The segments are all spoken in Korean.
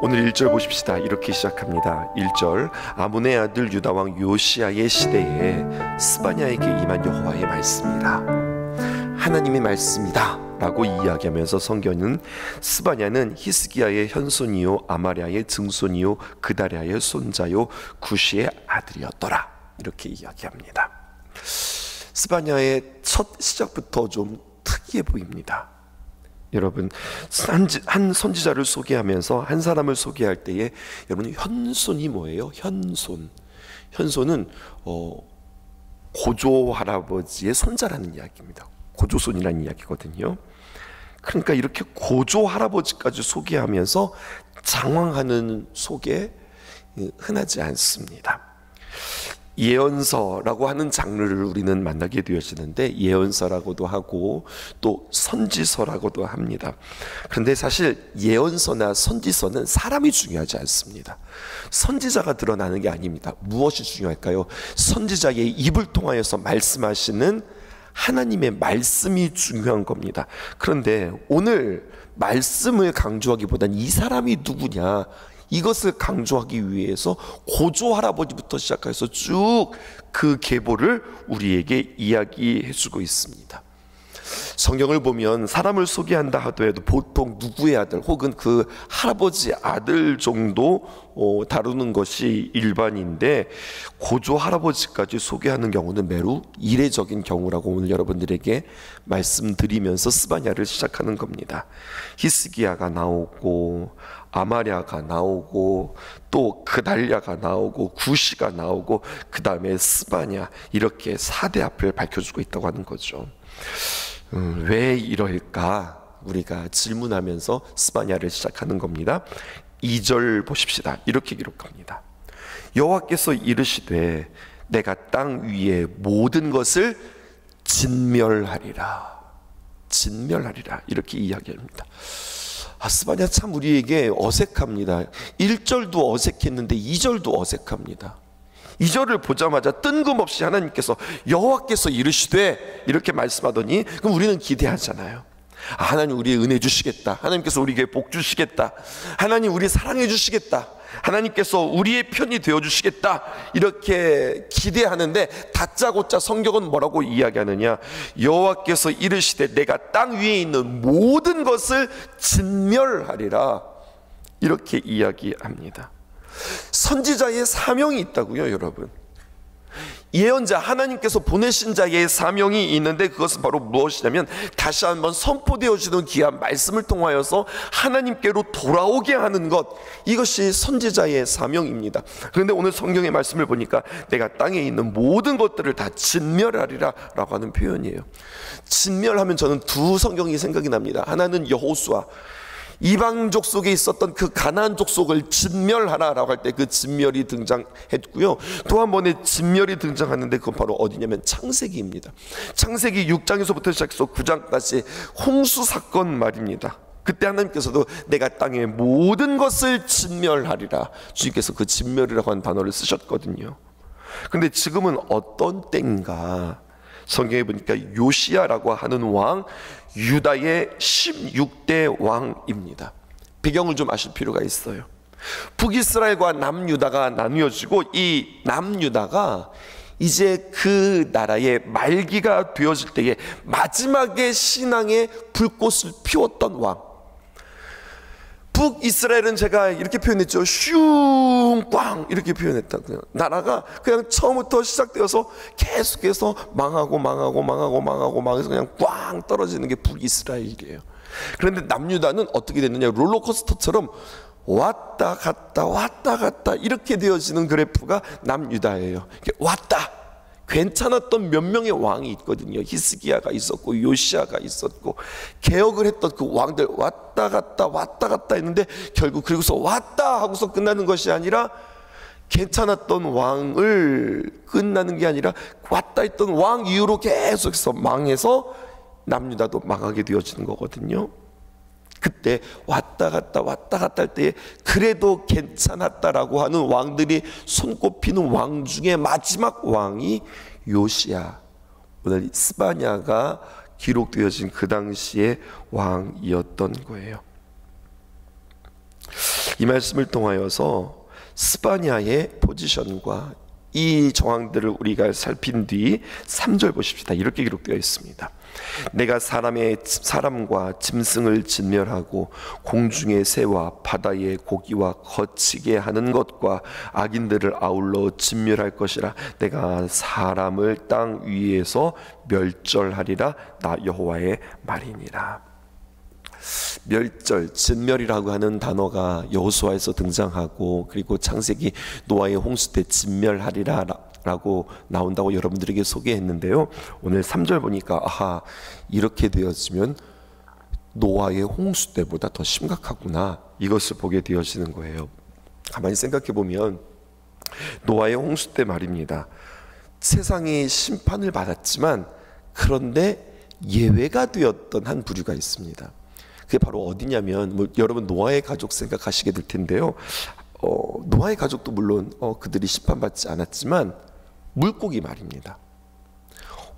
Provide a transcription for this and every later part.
오늘 1절 보십시다. 이렇게 시작합니다. 1절, 아몬의 아들 유다왕 요시야의 시대에 스바냐에게 임한 여호와의 말씀이라. 하나님의 말씀이다 라고 이야기하면서 성경은 스바냐는 히스기야의 현손이요 아마랴의 증손이요 그다랴의 손자요 구시의 아들이었더라, 이렇게 이야기합니다. 스바냐의 첫 시작부터 좀 특이해 보입니다. 여러분, 한 선지자를 소개하면서 한 사람을 소개할 때에 여러분, 현손이 뭐예요? 현손은 고조 할아버지의 손자라는 이야기입니다. 고조손이라는 이야기거든요. 그러니까 이렇게 고조 할아버지까지 소개하면서 장황하는 소개 흔하지 않습니다. 예언서라고 하는 장르를 우리는 만나게 되어지는데, 예언서라고도 하고 또 선지서라고도 합니다. 그런데 사실 예언서나 선지서는 사람이 중요하지 않습니다. 선지자가 드러나는 게 아닙니다. 무엇이 중요할까요? 선지자의 입을 통하여서 말씀하시는 하나님의 말씀이 중요한 겁니다. 그런데 오늘 말씀을 강조하기보다는 이 사람이 누구냐, 이것을 강조하기 위해서 고조 할아버지부터 시작해서 쭉 그 계보를 우리에게 이야기해 주고 있습니다. 성경을 보면 사람을 소개한다 하더라도 보통 누구의 아들 혹은 그 할아버지 아들 정도 다루는 것이 일반인데, 고조 할아버지까지 소개하는 경우는 매우 이례적인 경우라고 오늘 여러분들에게 말씀드리면서 스바냐를 시작하는 겁니다. 히스기야가 나오고 아마랴가 나오고 또 그달랴가 나오고 구시가 나오고 그 다음에 스바냐, 이렇게 4대 앞을 밝혀주고 있다고 하는 거죠. 왜 이럴까? 우리가 질문하면서 스바냐를 시작하는 겁니다. 2절 보십시다. 이렇게 기록합니다. 여호와께서 이르시되 내가 땅 위에 모든 것을 진멸하리라. 이렇게 이야기합니다. 스바냐 참 우리에게 어색합니다. 1절도 어색했는데 2절도 어색합니다. 2절을 보자마자 뜬금없이 하나님께서 여호와께서 이르시되 이렇게 말씀하더니, 그럼 우리는 기대하잖아요. 하나님 우리의 은혜 주시겠다, 하나님께서 우리에게 복 주시겠다, 하나님 우리 사랑해 주시겠다, 하나님께서 우리의 편이 되어 주시겠다, 이렇게 기대하는데 다짜고짜 성경은 뭐라고 이야기하느냐? 여호와께서 이르시되 내가 땅 위에 있는 모든 것을 진멸하리라, 이렇게 이야기합니다. 선지자의 사명이 있다고요, 여러분. 예언자, 하나님께서 보내신 자의 사명이 있는데, 그것은 바로 무엇이냐면 다시 한번 선포되어지는 귀한 말씀을 통하여서 하나님께로 돌아오게 하는 것, 이것이 선지자의 사명입니다. 그런데 오늘 성경의 말씀을 보니까 내가 땅에 있는 모든 것들을 다 진멸하리라 라고 하는 표현이에요. 진멸하면 저는 두 성경이 생각이 납니다. 하나는 여호수아, 이방족 속에 있었던 그 가나안 족속을 진멸하라라고 할 때 그 진멸이 등장했고요. 또 한 번의 진멸이 등장하는데 그건 바로 어디냐면 창세기입니다. 창세기 6장에서부터 시작해서 9장까지 홍수 사건 말입니다. 그때 하나님께서도 내가 땅의 모든 것을 진멸하리라, 주님께서 그 진멸이라고 하는 단어를 쓰셨거든요. 그런데 지금은 어떤 때인가? 성경에 보니까 요시야라고 하는 왕, 유다의 16대 왕입니다. 배경을 좀 아실 필요가 있어요. 북이스라엘과 남유다가 나뉘어지고, 이 남유다가 이제 그 나라의 말기가 되어질 때에 마지막에 신앙의 불꽃을 피웠던 왕. 북이스라엘은 제가 이렇게 표현했죠. 슝꽝 이렇게 표현했다고요. 나라가 그냥 처음부터 시작되어서 계속해서 망하고 해서 그냥 꽝 떨어지는 게 북이스라엘이에요. 그런데 남유다는 어떻게 됐느냐, 롤러코스터처럼 왔다 갔다 이렇게 되어지는 그래프가 남유다예요. 왔다, 괜찮았던 몇 명의 왕이 있거든요. 히스기야가 있었고 요시야가 있었고, 개혁을 했던 그 왕들 왔다 갔다 했는데 결국 그리고서 왔다 하고서 끝나는 것이 아니라, 괜찮았던 왕을 끝나는 게 아니라 왔다 했던 왕 이후로 계속해서 망해서 남유다도 망하게 되어지는 거거든요. 그때 왔다 갔다 할 때에 그래도 괜찮았다라고 하는 왕들이 손꼽히는 왕 중에 마지막 왕이 요시야, 오늘 스바냐가 기록되어진 그 당시의 왕이었던 거예요. 이 말씀을 통하여서 스바냐의 포지션과 이 정황들을 우리가 살핀 뒤 3절 보십시다. 이렇게 기록되어 있습니다. 내가 사람과 짐승을 진멸하고 공중의 새와 바다의 고기와 거치게 하는 것과 악인들을 아울러 진멸할 것이라. 내가 사람을 땅 위에서 멸절하리라. 나 여호와의 말이니라. 멸절, 진멸이라고 하는 단어가 여호수아에서 등장하고, 그리고 창세기 노아의 홍수 때 진멸하리라 라고 나온다고 여러분들에게 소개했는데요, 오늘 3절 보니까 아하, 이렇게 되어지면 노아의 홍수 때보다 더 심각하구나, 이것을 보게 되어지는 거예요. 가만히 생각해 보면 노아의 홍수 때 말입니다, 세상이 심판을 받았지만 그런데 예외가 되었던 한 부류가 있습니다. 그게 바로 어디냐면, 여러분 노아의 가족 생각하시게 될 텐데요, 노아의 가족도 물론 그들이 심판받지 않았지만 물고기 말입니다.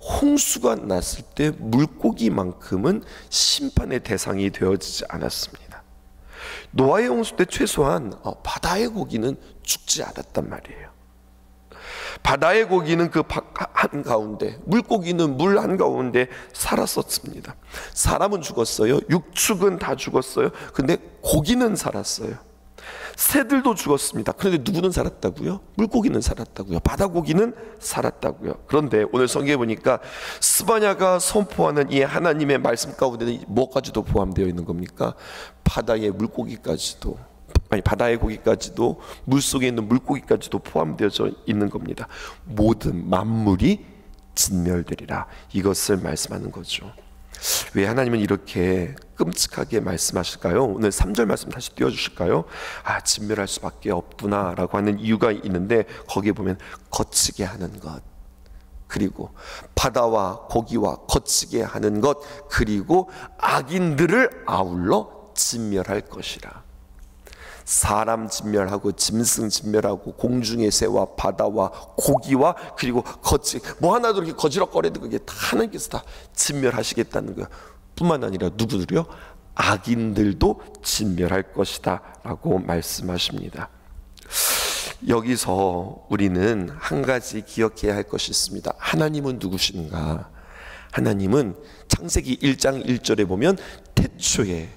홍수가 났을 때 물고기만큼은 심판의 대상이 되어지지 않았습니다. 노아의 홍수 때 최소한 바다의 고기는 죽지 않았단 말이에요. 바다의 고기는 그 한가운데, 물고기는 물 한가운데 살았었습니다. 사람은 죽었어요. 육축은 다 죽었어요. 근데 고기는 살았어요. 새들도 죽었습니다. 그런데 누구는 살았다고요? 물고기는 살았다고요. 바다 고기는 살았다고요. 그런데 오늘 성경에 보니까 스바냐가 선포하는 이 하나님의 말씀 가운데는 뭐까지도 포함되어 있는 겁니까? 바다의 물고기까지도, 바다의 고기까지도, 물속에 있는 물고기까지도 포함되어져 있는 겁니다. 모든 만물이 진멸되리라, 이것을 말씀하는 거죠. 왜 하나님은 이렇게 끔찍하게 말씀하실까요? 오늘 3절 말씀 다시 띄워주실까요? 진멸할 수밖에 없구나 라고 하는 이유가 있는데, 거기에 보면 거치게 하는 것, 그리고 바다와 고기와 거치게 하는 것, 그리고 악인들을 아울러 진멸할 것이라. 사람 진멸하고 짐승 진멸하고 공중의 새와 바다와 고기와 그리고 뭐 하나도 이렇게 거지럭거려도 그게 다 하나님께서 다 진멸하시겠다는 거 뿐만 아니라 누구들이요? 악인들도 진멸할 것이다 라고 말씀하십니다. 여기서 우리는 한 가지 기억해야 할 것이 있습니다. 하나님은 누구신가? 하나님은 창세기 1장 1절에 보면 태초에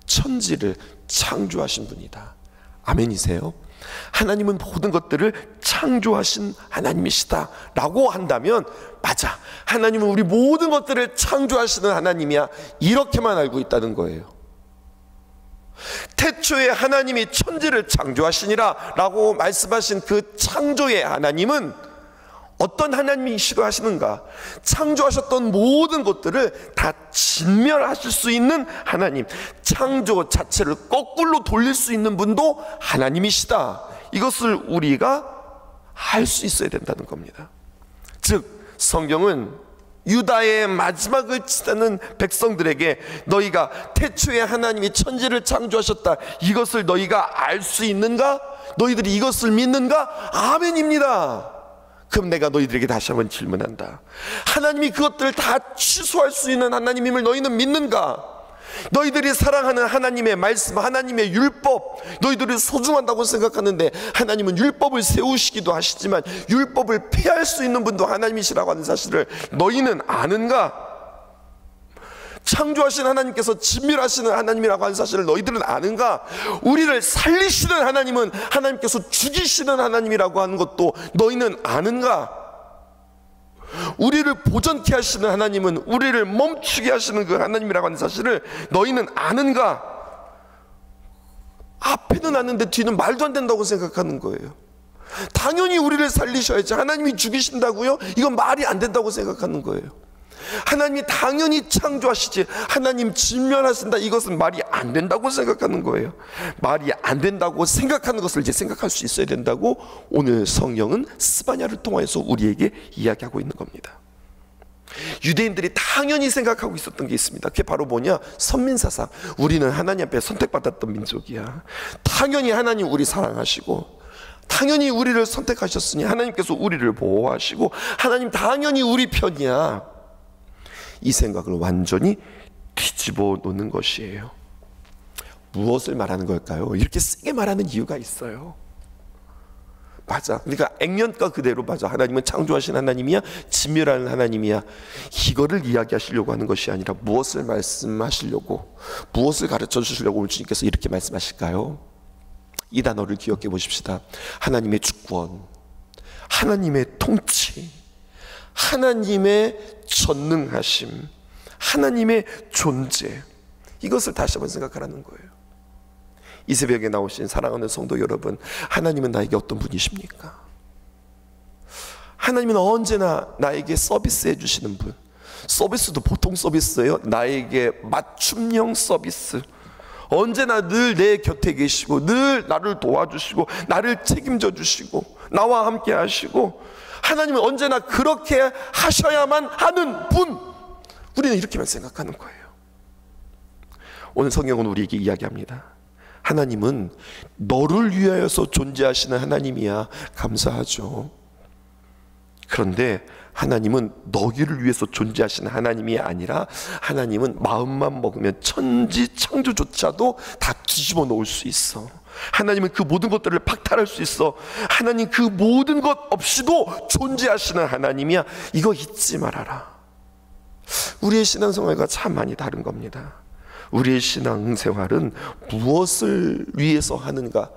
천지를 창조하신 분이다. 아멘이세요? 하나님은 모든 것들을 창조하신 하나님이시다 라고 한다면, 맞아, 하나님은 우리 모든 것들을 창조하시는 하나님이야, 이렇게만 알고 있다는 거예요. 태초에 하나님이 천지를 창조하시니라 라고 말씀하신 그 창조의 하나님은 어떤 하나님이시로 하시는가? 창조하셨던 모든 것들을 다 진멸하실 수 있는 하나님, 창조 자체를 거꾸로 돌릴 수 있는 분도 하나님이시다, 이것을 우리가 알 수 있어야 된다는 겁니다. 즉 성경은 유다의 마지막을 치닫는 백성들에게 너희가 태초에 하나님이 천지를 창조하셨다, 이것을 너희가 알 수 있는가? 너희들이 이것을 믿는가? 아멘입니다. 그럼 내가 너희들에게 다시 한번 질문한다. 하나님이 그것들을 다 취소할 수 있는 하나님임을 너희는 믿는가? 너희들이 사랑하는 하나님의 말씀, 하나님의 율법, 너희들이 소중한다고 생각하는데, 하나님은 율법을 세우시기도 하시지만 율법을 폐할 수 있는 분도 하나님이시라고 하는 사실을 너희는 아는가? 창조하신 하나님께서 진멸하시는 하나님이라고 하는 사실을 너희들은 아는가? 우리를 살리시는 하나님은 하나님께서 죽이시는 하나님이라고 하는 것도 너희는 아는가? 우리를 보존케 하시는 하나님은 우리를 멈추게 하시는 그 하나님이라고 하는 사실을 너희는 아는가? 앞에는 아는데 뒤는 말도 안 된다고 생각하는 거예요. 당연히 우리를 살리셔야지, 하나님이 죽이신다고요? 이건 말이 안 된다고 생각하는 거예요. 하나님이 당연히 창조하시지, 하나님 진멸하신다, 이것은 말이 안 된다고 생각하는 거예요. 말이 안 된다고 생각하는 것을 이제 생각할 수 있어야 된다고 오늘 성경은 스바냐를 통해서 우리에게 이야기하고 있는 겁니다. 유대인들이 당연히 생각하고 있었던 게 있습니다. 그게 바로 뭐냐? 선민사상. 우리는 하나님 앞에 선택받았던 민족이야. 당연히 하나님 우리 사랑하시고, 당연히 우리를 선택하셨으니 하나님께서 우리를 보호하시고, 하나님 당연히 우리 편이야, 이 생각을 완전히 뒤집어 놓는 것이에요. 무엇을 말하는 걸까요? 이렇게 세게 말하는 이유가 있어요. 맞아. 그러니까 액면가 그대로 맞아. 하나님은 창조하신 하나님이야, 진멸하는 하나님이야. 이거를 이야기하시려고 하는 것이 아니라 무엇을 말씀하시려고, 무엇을 가르쳐 주시려고 오늘 주님께서 이렇게 말씀하실까요? 이 단어를 기억해 보십시다. 하나님의 주권, 하나님의 통치, 하나님의 전능하심, 하나님의 존재, 이것을 다시 한번 생각하라는 거예요. 이 새벽에 나오신 사랑하는 성도 여러분, 하나님은 나에게 어떤 분이십니까? 하나님은 언제나 나에게 서비스해 주시는 분. 서비스도 보통 서비스예요. 나에게 맞춤형 서비스. 언제나 늘 내 곁에 계시고, 늘 나를 도와주시고, 나를 책임져 주시고, 나와 함께 하시고, 하나님은 언제나 그렇게 하셔야만 하는 분. 우리는 이렇게만 생각하는 거예요. 오늘 성경은 우리에게 이야기합니다. 하나님은 너를 위하여서 존재하시는 하나님이야. 감사하죠. 그런데 하나님은 너희를 위해서 존재하시는 하나님이 아니라, 하나님은 마음만 먹으면 천지 창조조차도 다 뒤집어 놓을 수 있어. 하나님은 그 모든 것들을 박탈할 수 있어. 하나님 그 모든 것 없이도 존재하시는 하나님이야. 이거 잊지 말아라. 우리의 신앙생활과 참 많이 다른 겁니다. 우리의 신앙생활은 무엇을 위해서 하는가?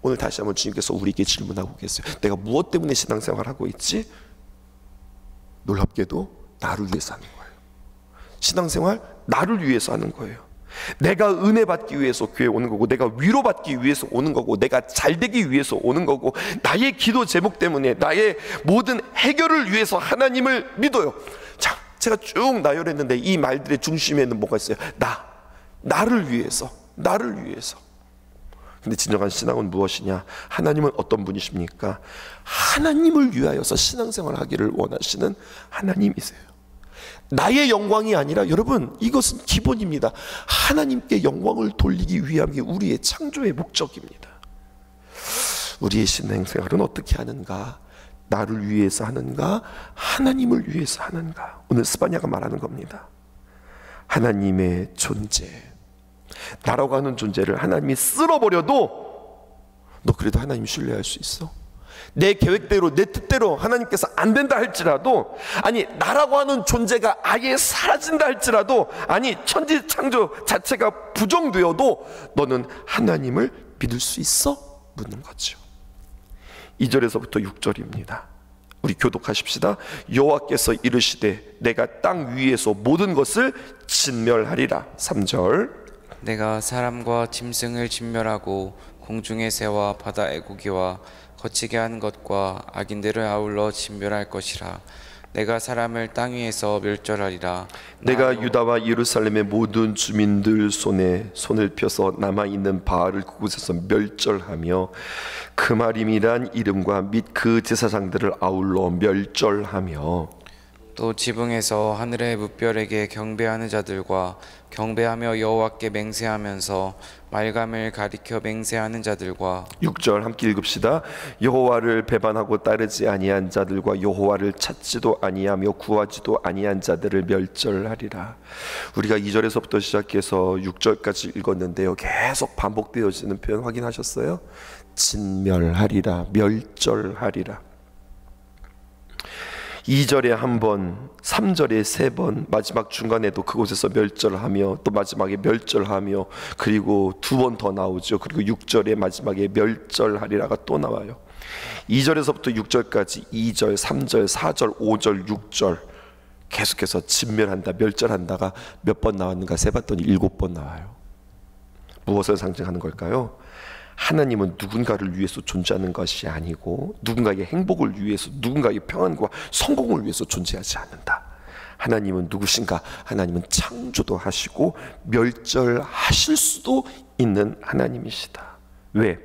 오늘 다시 한번 주님께서 우리에게 질문하고 계세요. 내가 무엇 때문에 신앙생활을 하고 있지? 놀랍게도 나를 위해서 하는 거예요. 신앙생활 나를 위해서 하는 거예요. 내가 은혜 받기 위해서 교회에 오는 거고, 내가 위로받기 위해서 오는 거고, 내가 잘되기 위해서 오는 거고, 나의 기도 제목 때문에, 나의 모든 해결을 위해서 하나님을 믿어요. 자, 제가 쭉 나열했는데 이 말들의 중심에는 뭐가 있어요? 나를 위해서, 나를 위해서. 근데 진정한 신앙은 무엇이냐? 하나님은 어떤 분이십니까? 하나님을 위하여서 신앙생활을 하기를 원하시는 하나님이세요. 나의 영광이 아니라, 여러분, 이것은 기본입니다. 하나님께 영광을 돌리기 위함이 우리의 창조의 목적입니다. 우리의 신앙생활은 어떻게 하는가? 나를 위해서 하는가? 하나님을 위해서 하는가? 오늘 스바냐가 말하는 겁니다. 하나님의 존재, 나라고 하는 존재를 하나님이 쓸어버려도 너 그래도 하나님 신뢰할 수 있어? 내 계획대로, 내 뜻대로 하나님께서 안 된다 할지라도, 아니 나라고 하는 존재가 아예 사라진다 할지라도, 아니 천지창조 자체가 부정되어도 너는 하나님을 믿을 수 있어? 묻는 거죠. 2절에서부터 6절입니다. 우리 교독하십시다. 여호와께서 이르시되 내가 땅 위에서 모든 것을 진멸하리라. 3절. 내가 사람과 짐승을 진멸하고 공중의 새와 바다의 고기와 거치게 하는 것과 악인들을 아울러 진멸할 것이라. 내가 사람을 땅 위에서 멸절하리라. 내가 유다와 예루살렘의 모든 주민들 손에 손을 펴서 남아있는 바알을 그곳에서 멸절하며 그마림이란 이름과 및 그 제사장들을 아울러 멸절하며, 또 지붕에서 하늘의 뭇별에게 경배하는 자들과 경배하며 여호와께 맹세하면서 말감을 가리켜 맹세하는 자들과, 6절 함께 읽읍시다. 여호와를 배반하고 따르지 아니한 자들과 여호와를 찾지도 아니하며 구하지도 아니한 자들을 멸절하리라. 우리가 2절에서부터 시작해서 6절까지 읽었는데요, 계속 반복되어지는 표현 확인하셨어요? 진멸하리라, 멸절하리라. 2절에 한 번, 3절에 3번, 마지막 중간에도 그곳에서 멸절하며, 또 마지막에 멸절하며, 그리고 2번 더 나오죠. 그리고 6절에 마지막에 멸절하리라가 또 나와요. 2절에서부터 6절까지 2절, 3절, 4절, 5절, 6절 계속해서 진멸한다, 멸절한다가 몇 번 나왔는가 세봤더니 7번 나와요. 무엇을 상징하는 걸까요? 하나님은 누군가를 위해서 존재하는 것이 아니고, 누군가의 행복을 위해서, 누군가의 평안과 성공을 위해서 존재하지 않는다. 하나님은 누구신가? 하나님은 창조도 하시고 멸절하실 수도 있는 하나님이시다. 왜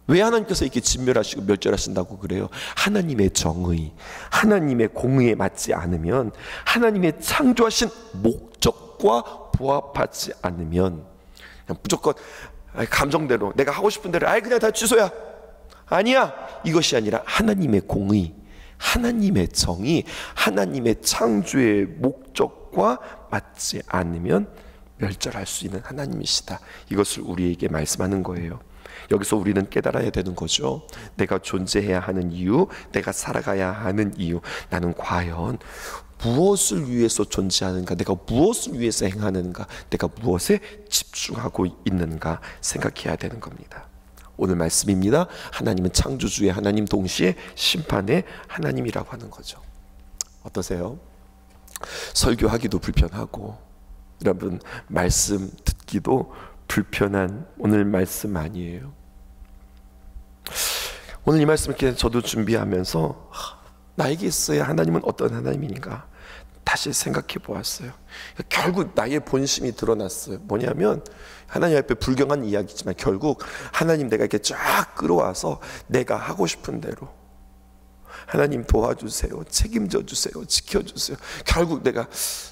하나님께서 이렇게 진멸하시고 멸절하신다고 그래요? 하나님의 정의, 하나님의 공의에 맞지 않으면, 하나님의 창조하신 목적과 부합하지 않으면 그냥 무조건 감정대로, 내가 하고 싶은 대로 그냥 다 취소야. 아니야. 이것이 아니라 하나님의 공의, 하나님의 정의, 하나님의 창조의 목적과 맞지 않으면 멸절할 수 있는 하나님이시다. 이것을 우리에게 말씀하는 거예요. 여기서 우리는 깨달아야 되는 거죠. 내가 존재해야 하는 이유, 내가 살아가야 하는 이유, 나는 과연 무엇을 위해서 존재하는가, 내가 무엇을 위해서 행하는가, 내가 무엇에 집중하고 있는가 생각해야 되는 겁니다. 오늘 말씀입니다. 하나님은 창조주의 하나님, 동시에 심판의 하나님이라고 하는 거죠. 어떠세요? 설교하기도 불편하고, 여러분 말씀 듣기도 불편한 오늘 말씀 아니에요? 오늘 이 말씀을 이렇게 저도 준비하면서 나에게 있어야 하나님은 어떤 하나님인가 다시 생각해 보았어요. 결국 나의 본심이 드러났어요. 뭐냐면 하나님 앞에 불경한 이야기지만 결국 하나님 내가 이렇게 쫙 끌어와서 내가 하고 싶은 대로 하나님 도와주세요, 책임져 주세요, 지켜주세요. 결국 내가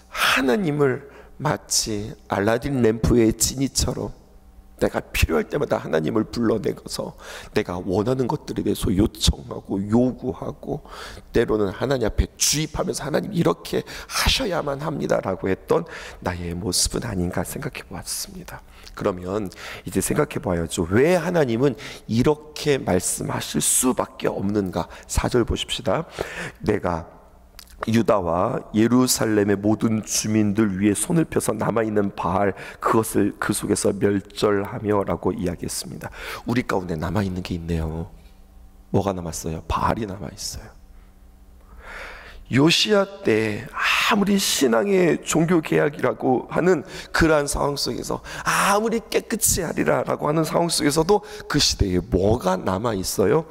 하나님을 마치 알라딘 램프의 지니처럼 내가 필요할 때마다 하나님을 불러내서 내가 원하는 것들에 대해서 요청하고 요구하고, 때로는 하나님 앞에 주입하면서 하나님 이렇게 하셔야만 합니다라고 했던 나의 모습은 아닌가 생각해 보았습니다. 그러면 이제 생각해 봐야죠. 왜 하나님은 이렇게 말씀하실 수밖에 없는가? 4절 보십시다. 내가 유다와 예루살렘의 모든 주민들 위에 손을 펴서 남아있는 바알, 그것을 그 속에서 멸절하며 라고 이야기했습니다. 우리 가운데 남아있는 게 있네요. 뭐가 남았어요? 바알이 남아있어요. 요시야 때 아무리 신앙의 종교 개혁이라고 하는 그러한 상황 속에서, 아무리 깨끗이 하리라 라고 하는 상황 속에서도 그 시대에 뭐가 남아있어요?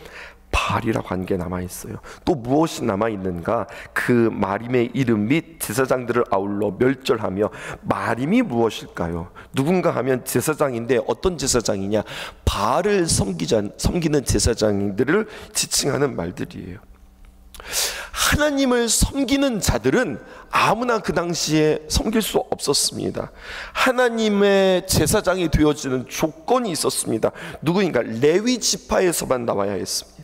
바알이라고 하는 게 남아있어요. 또 무엇이 남아있는가? 그 마림의 이름 및 제사장들을 아울러 멸절하며. 마림이 무엇일까요? 누군가 하면 제사장인데 어떤 제사장이냐? 바알을 섬기는 제사장들을 지칭하는 말들이에요. 하나님을 섬기는 자들은 아무나 그 당시에 섬길 수 없었습니다. 하나님의 제사장이 되어지는 조건이 있었습니다. 누구인가? 레위 지파에서만 나와야 했습니다.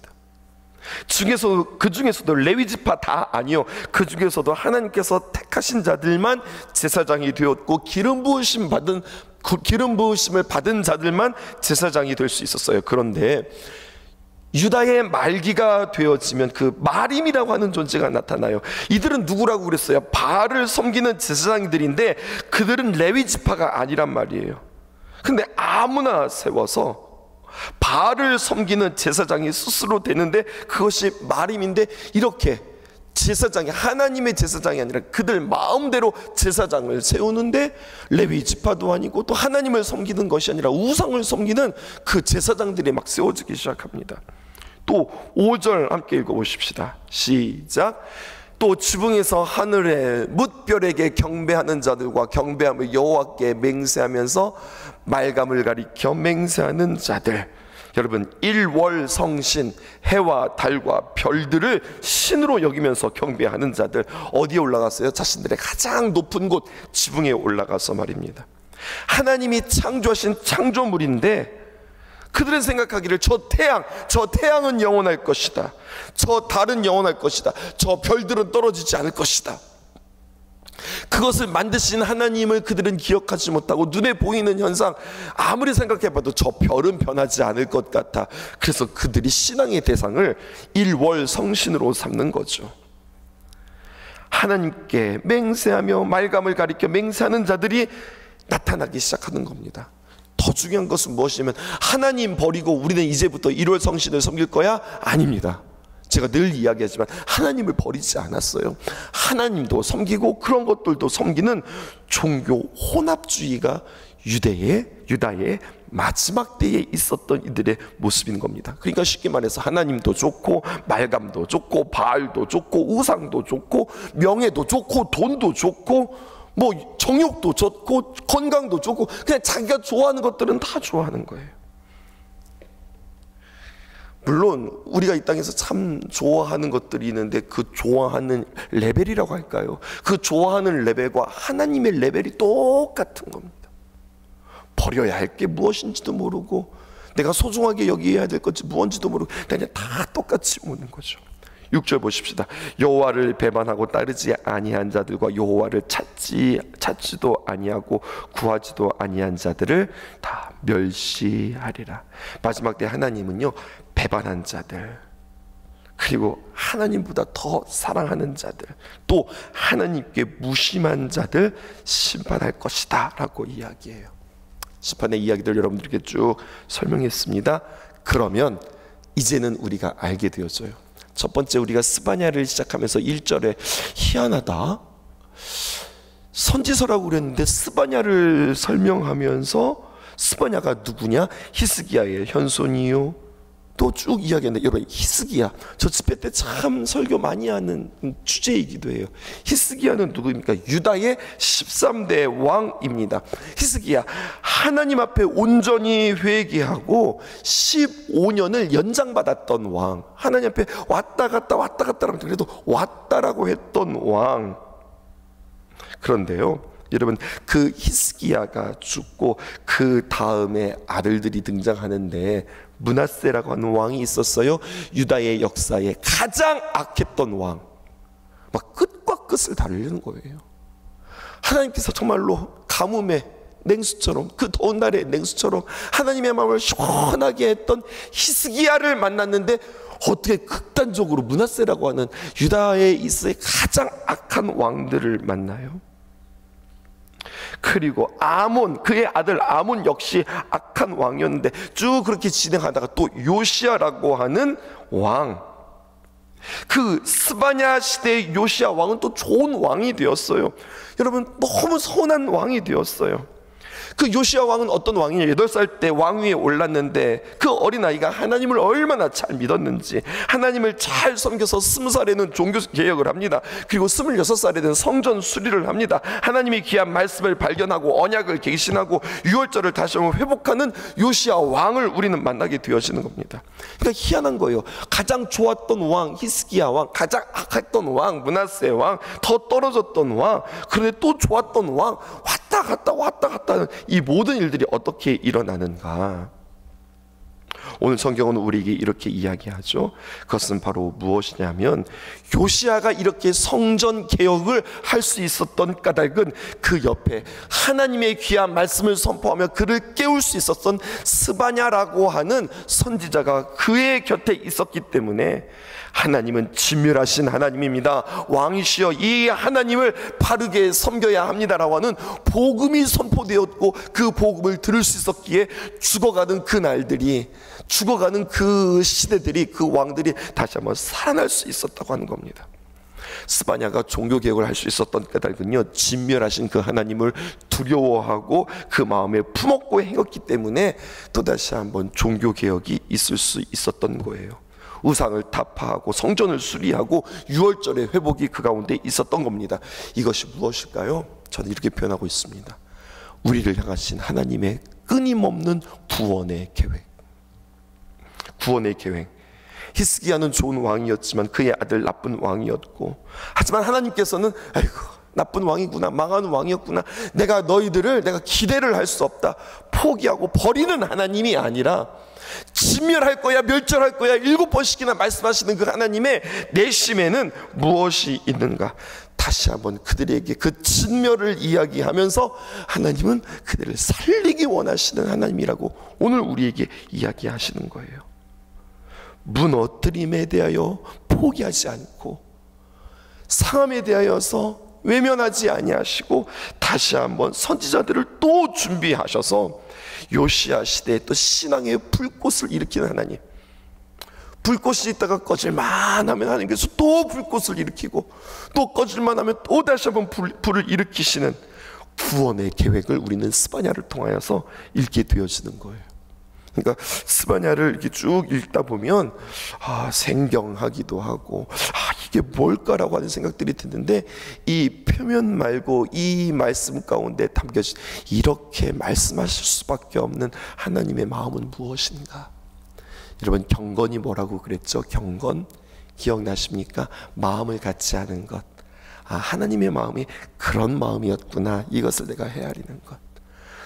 그 중에서도 레위 지파 다 아니요, 그 중에서도 하나님께서 택하신 자들만 제사장이 되었고, 기름 부으심을 받은 자들만 제사장이 될 수 있었어요. 그런데 유다의 말기가 되어지면 그 마림이라고 하는 존재가 나타나요. 이들은 누구라고 그랬어요? 바알을 섬기는 제사장들인데 그들은 레위 지파가 아니란 말이에요. 근데 아무나 세워서 바알을 섬기는 제사장이 스스로 되는데 그것이 마림인데, 이렇게 제사장이 하나님의 제사장이 아니라 그들 마음대로 제사장을 세우는데 레위 지파도 아니고 또 하나님을 섬기는 것이 아니라 우상을 섬기는 그 제사장들이 막 세워지기 시작합니다. 또 5절 함께 읽어보십시다. 시작. 또 지붕에서 하늘의 뭇별에게 경배하는 자들과 경배하며 여호와께 맹세하면서 말감을 가리켜 맹세하는 자들. 여러분, 일월 성신, 해와 달과 별들을 신으로 여기면서 경배하는 자들, 어디에 올라갔어요? 자신들의 가장 높은 곳 지붕에 올라가서 말입니다. 하나님이 창조하신 창조물인데 그들은 생각하기를 저 태양은 영원할 것이다, 저 달은 영원할 것이다, 저 별들은 떨어지지 않을 것이다. 그것을 만드신 하나님을 그들은 기억하지 못하고, 눈에 보이는 현상 아무리 생각해봐도 저 별은 변하지 않을 것 같아. 그래서 그들이 신앙의 대상을 일월 성신으로 삼는 거죠. 하나님께 맹세하며 말감을 가리켜 맹세하는 자들이 나타나기 시작하는 겁니다. 더 중요한 것은 무엇이냐면, 하나님 버리고 우리는 이제부터 일월 성신을 섬길 거야? 아닙니다. 제가 늘 이야기하지만 하나님을 버리지 않았어요. 하나님도 섬기고 그런 것들도 섬기는 종교 혼합주의가 유다의 마지막 때에 있었던 이들의 모습인 겁니다. 그러니까 쉽게 말해서 하나님도 좋고 말감도 좋고 바알도 좋고 우상도 좋고 명예도 좋고 돈도 좋고 뭐 정욕도 좋고 건강도 좋고, 그냥 자기가 좋아하는 것들은 다 좋아하는 거예요. 물론 우리가 이 땅에서 참 좋아하는 것들이 있는데 그 좋아하는 레벨이라고 할까요? 그 좋아하는 레벨과 하나님의 레벨이 똑같은 겁니다. 버려야 할 게 무엇인지도 모르고 내가 소중하게 여겨야 될 것이 무엇인지도 모르고 그냥 다 똑같이 보는 거죠. 6절 보십시다. 여호와를 배반하고 따르지 아니한 자들과 여호와를 찾지도 아니하고 구하지도 아니한 자들을 다 멸시하리라. 마지막 때 하나님은요, 배반한 자들, 그리고 하나님보다 더 사랑하는 자들, 또 하나님께 무심한 자들 심판할 것이다 라고 이야기해요. 심판의 이야기들 여러분들께 쭉 설명했습니다. 그러면 이제는 우리가 알게 되어져요. 첫 번째, 우리가 스바냐를 시작하면서 1절에 희한하다, 선지서라고 그랬는데 스바냐를 설명하면서 스바냐가 누구냐? 히스기야의 현손이요. 또 쭉 이야기했는데, 여러분, 히스기야, 저 집회 때 참 설교 많이 하는 주제이기도 해요. 히스기야는 누구입니까? 유다의 13대 왕입니다. 히스기야, 하나님 앞에 온전히 회개하고 15년을 연장받았던 왕, 하나님 앞에 왔다 갔다 하면 그래도 왔다라고 했던 왕. 그런데요, 여러분, 그 히스기야가 죽고 그 다음에 아들들이 등장하는데 므낫세라고 하는 왕이 있었어요. 유다의 역사에 가장 악했던 왕, 막 끝과 끝을 다르는 거예요. 하나님께서 정말로 가뭄의 냉수처럼, 그 더운 날의 냉수처럼 하나님의 마음을 시원하게 했던 히스기야를 만났는데 어떻게 극단적으로 므낫세라고 하는 유다에 있어의 가장 악한 왕들을 만나요. 그리고 아몬, 그의 아들 아몬 역시 악한 왕이었는데 쭉 그렇게 진행하다가 또 요시야라고 하는 왕, 그 스바냐 시대의 요시야 왕은 또 좋은 왕이 되었어요. 여러분, 너무 선한 왕이 되었어요. 그 요시야 왕은 어떤 왕이냐? 8살 때 왕위에 올랐는데 그 어린아이가 하나님을 얼마나 잘 믿었는지, 하나님을 잘 섬겨서 20살에는 종교개혁을 합니다. 그리고 26살에는 성전 수리를 합니다. 하나님의 귀한 말씀을 발견하고 언약을 갱신하고 유월절을 다시 한번 회복하는 요시야 왕을 우리는 만나게 되어지는 겁니다. 그러니까 희한한 거예요. 가장 좋았던 왕 히스기야 왕, 가장 악했던 왕 므낫세 왕, 더 떨어졌던 왕, 그런데 또 좋았던 왕, 왔다 갔다 하는 이 모든 일들이 어떻게 일어나는가? 오늘 성경은 우리에게 이렇게 이야기하죠. 그것은 바로 무엇이냐면, 요시야가 이렇게 성전 개혁을 할 수 있었던 까닭은 그 옆에 하나님의 귀한 말씀을 선포하며 그를 깨울 수 있었던 스바냐라고 하는 선지자가 그의 곁에 있었기 때문에, 하나님은 진멸하신 하나님입니다, 왕이시여 이 하나님을 바르게 섬겨야 합니다라고 하는 복음이 선포되었고, 그 복음을 들을 수 있었기에 죽어가는 그 날들이, 죽어가는 그 시대들이, 그 왕들이 다시 한번 살아날 수 있었다고 하는 겁니다. 스바냐가 종교개혁을 할 수 있었던 까닭은요, 진멸하신 그 하나님을 두려워하고 그 마음에 품었고 행했기 때문에 또다시 한번 종교개혁이 있을 수 있었던 거예요. 우상을 타파하고 성전을 수리하고 유월절의 회복이 그 가운데 있었던 겁니다. 이것이 무엇일까요? 저는 이렇게 표현하고 있습니다. 우리를 향하신 하나님의 끊임없는 구원의 계획. 구원의 계획. 히스기야는 좋은 왕이었지만 그의 아들 나쁜 왕이었고, 하지만 하나님께서는 아이고 나쁜 왕이구나, 망하는 왕이었구나, 내가 너희들을 내가 기대를 할 수 없다, 포기하고 버리는 하나님이 아니라 진멸할 거야, 멸절할 거야 7번씩이나 말씀하시는 그 하나님의 내심에는 무엇이 있는가? 다시 한번 그들에게 그 진멸을 이야기하면서 하나님은 그들을 살리기 원하시는 하나님이라고 오늘 우리에게 이야기하시는 거예요. 무너뜨림에 대하여 포기하지 않고, 상함에 대하여서 외면하지 아니하시고, 다시 한번 선지자들을 또 준비하셔서 요시야 시대에 또 신앙의 불꽃을 일으키는 하나님, 불꽃이 있다가 꺼질만 하면 하나님께서 또 불꽃을 일으키고, 또 꺼질만 하면 또 다시 한번 불을 일으키시는 구원의 계획을 우리는 스바냐를 통하여서 읽게 되어지는 거예요. 그러니까 스바냐를 이렇게 쭉 읽다 보면 생경하기도 하고, 이게 뭘까라고 하는 생각들이 드는데, 이 표면 말고 이 말씀 가운데 담겨진 이렇게 말씀하실 수밖에 없는 하나님의 마음은 무엇인가? 여러분, 경건이 뭐라고 그랬죠? 경건 기억나십니까? 마음을 같이 하는 것. 하나님의 마음이 그런 마음이었구나, 이것을 내가 헤아리는 것.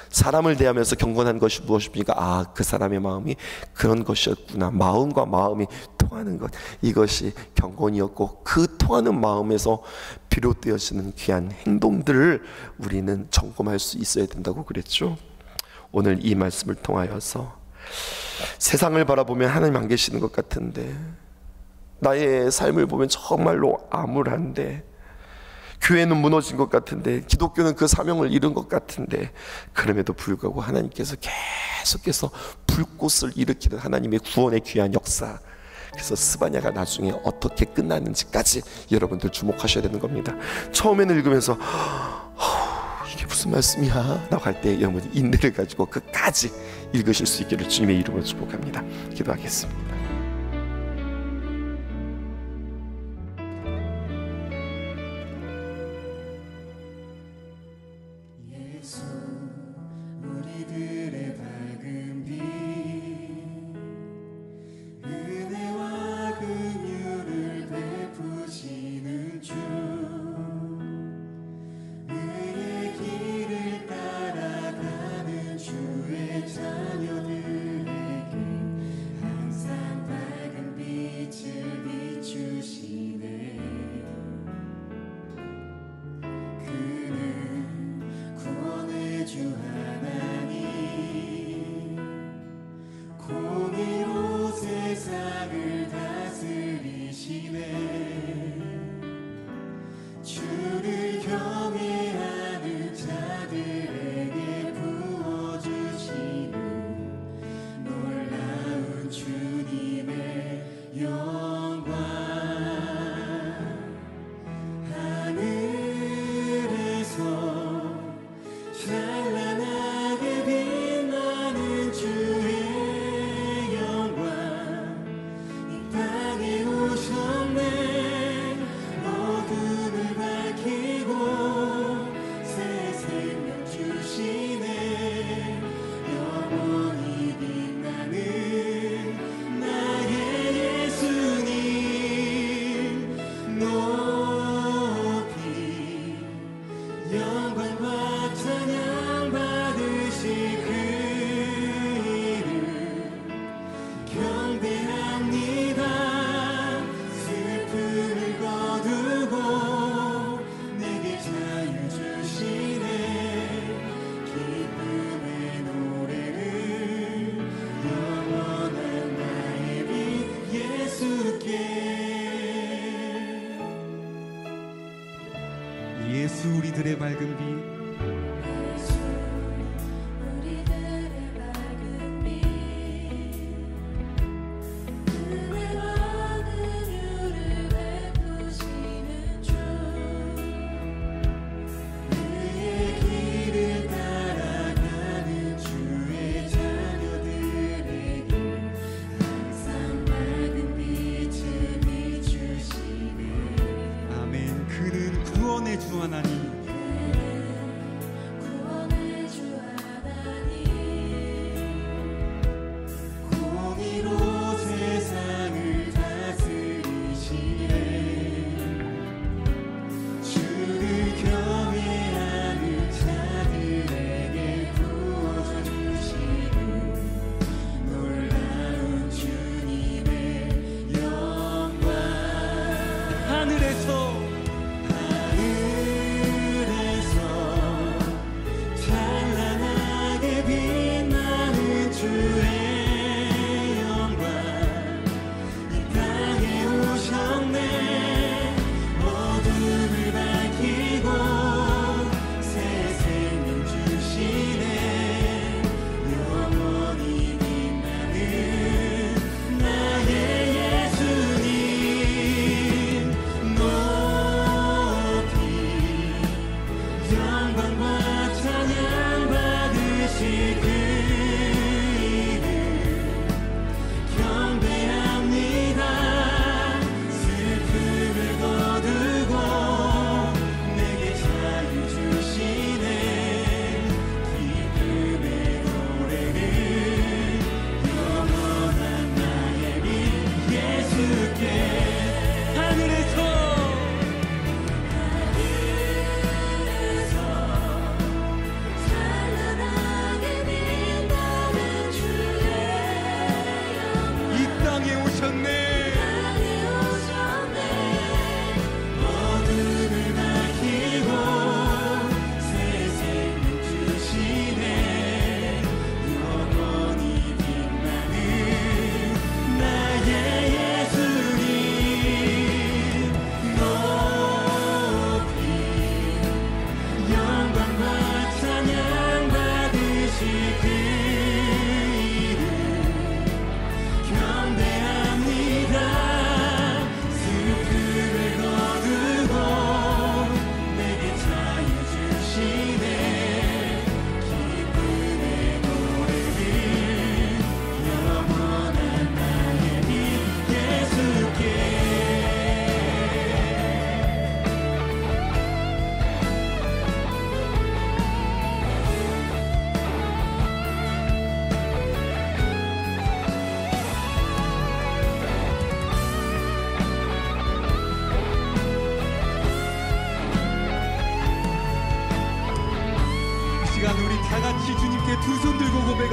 사람을 대하면서 경건한 것이 무엇입니까? 아, 그 사람의 마음이 그런 것이었구나. 마음과 마음이 통하는 것, 이것이 경건이었고, 그 통하는 마음에서 비롯되어지는 귀한 행동들을 우리는 점검할 수 있어야 된다고 그랬죠. 오늘 이 말씀을 통하여서 세상을 바라보면 하나님 안 계시는 것 같은데, 나의 삶을 보면 정말로 암울한데, 교회는 무너진 것 같은데, 기독교는 그 사명을 잃은 것 같은데, 그럼에도 불구하고 하나님께서 계속해서 불꽃을 일으키는 하나님의 구원의 귀한 역사, 그래서 스바냐가 나중에 어떻게 끝나는지까지 여러분들 주목하셔야 되는 겁니다. 처음에는 읽으면서 이게 무슨 말씀이야? 라고 할 때 여러분이 인내를 가지고 끝까지 읽으실 수 있기를 주님의 이름으로 축복합니다. 기도하겠습니다. 예수 우리들의 밝은 빛, 주 하나님,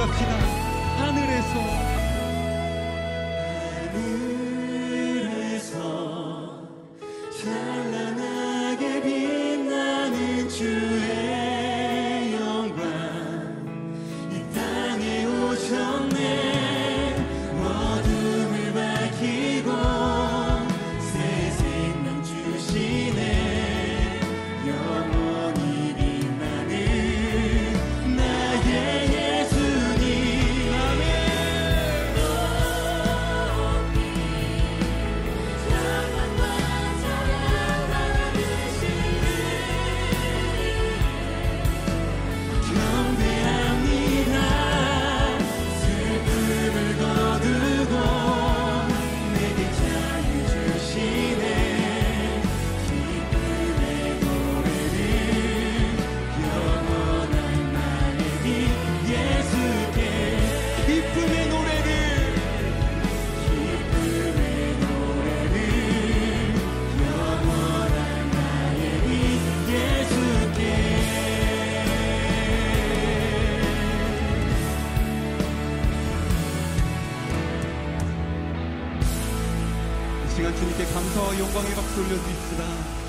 고백합시다. 하늘에서 찬란하게 빛나는 주의 영광 이 땅에 오셨네. 어둠을 밝히고 새 생명 주시네. 영원히 빛나는 나의 예수님. 아멘. 사랑과 사랑받으시네. 경배합니다. 슬픔을 거두고 내게 자유 주시네. 기쁨의 노래를 영원한 나의 빛 예수께. 기쁨의 노래를 영원한 나의 빛 예수께. 이 시간 주님께 감사와 영광의 박수 올려드립시다.